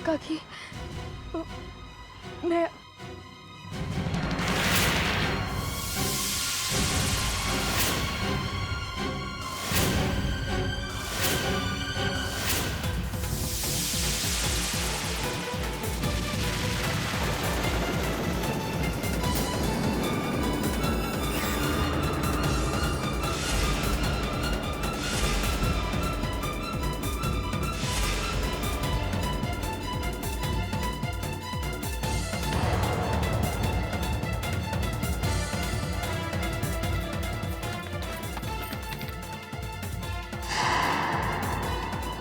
काकी, मैं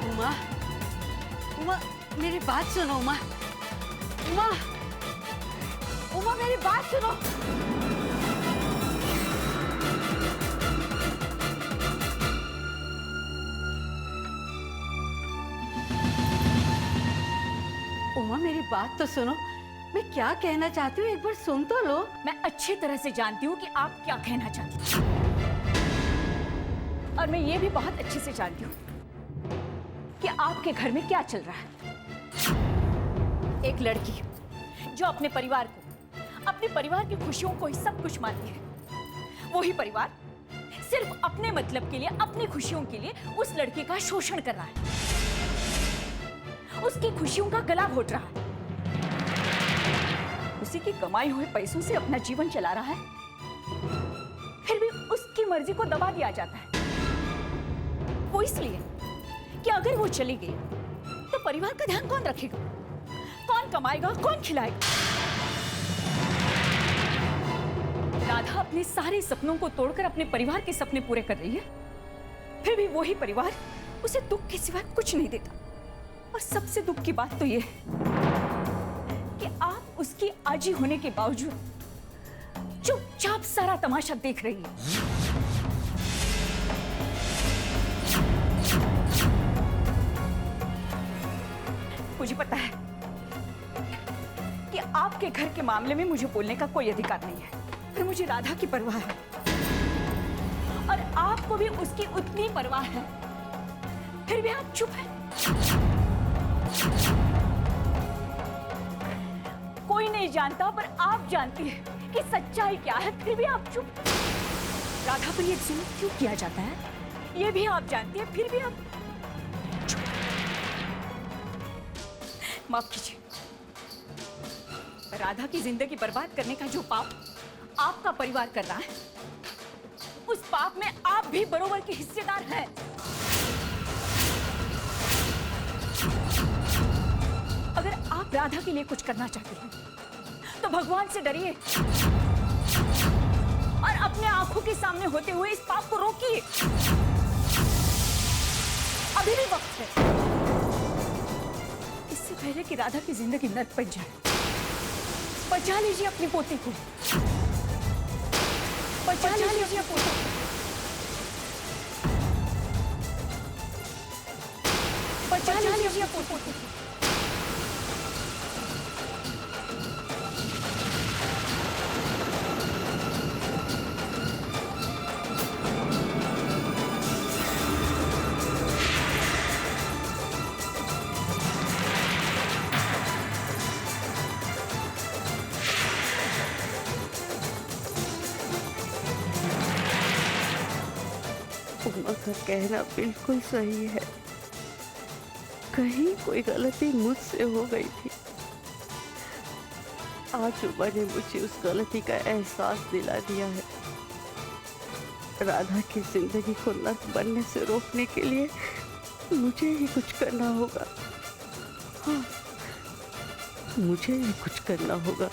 उमा, उमा मेरी बात सुनो। उमा, उमा, उमा मेरी बात सुनो। उमा मेरी बात तो सुनो, मैं क्या कहना चाहती हूँ एक बार सुन तो लो। मैं अच्छी तरह से जानती हूँ कि आप क्या कहना चाहती हैं, और मैं ये भी बहुत अच्छे से जानती हूँ कि आपके घर में क्या चल रहा है। एक लड़की जो अपने परिवार की खुशियों को ही सब कुछ मानती है, वही परिवार सिर्फ अपने मतलब के लिए, अपनी खुशियों के लिए उस लड़की का शोषण कर रहा है, उसकी खुशियों का गला घोट रहा है, उसी की कमाई हुए पैसों से अपना जीवन चला रहा है, फिर भी उसकी मर्जी को दबा दिया जाता है। वो इसलिए कि अगर वो चली गई तो परिवार का ध्यान कौन रखेगा, कौन कमाएगा, कौन खिलाएगा। राधा अपने सारे सपनों को तोड़कर अपने परिवार के सपने पूरे कर रही है, फिर भी वही परिवार उसे दुख के सिवा कुछ नहीं देता। और सबसे दुख की बात तो यह है कि आप उसकी आजी होने के बावजूद चुपचाप सारा तमाशा देख रही है। मुझे पता है कि आपके घर के मामले में मुझे बोलने का कोई अधिकार नहीं है, पर मुझे राधा की परवाह है और आपको भी उसकी उतनी परवाह है, फिर भी आप चुप हैं। कोई नहीं जानता पर आप जानती हैं कि सच्चाई क्या है, फिर भी आप चुप। राधा पर यह जुल्म क्यों किया जाता है ये भी आप जानती हैं, फिर भी आप चुप। माफ कीजिए, राधा की जिंदगी बर्बाद करने का जो पाप आपका परिवार कर रहा है, उस पाप में आप भी बरोबर के हिस्सेदार हैं। अगर आप राधा के लिए कुछ करना चाहते हैं तो भगवान से डरिए और अपने आंखों के सामने होते हुए इस पाप को रोकिए। अभी भी वक्त है, इससे पहले कि राधा की जिंदगी नर्क बन जाए। बचा लीजिए अपनी पोती को, बचा लीजिए पोती को, बचा लीजिए पोती को। उमा का कहना बिल्कुल सही है, कहीं कोई गलती मुझसे हो गई थी। आज उमा ने मुझे उस गलती का एहसास दिला दिया है। राधा की जिंदगी को नर्क बनने से रोकने के लिए मुझे ही कुछ करना होगा। हाँ, मुझे ही कुछ करना होगा।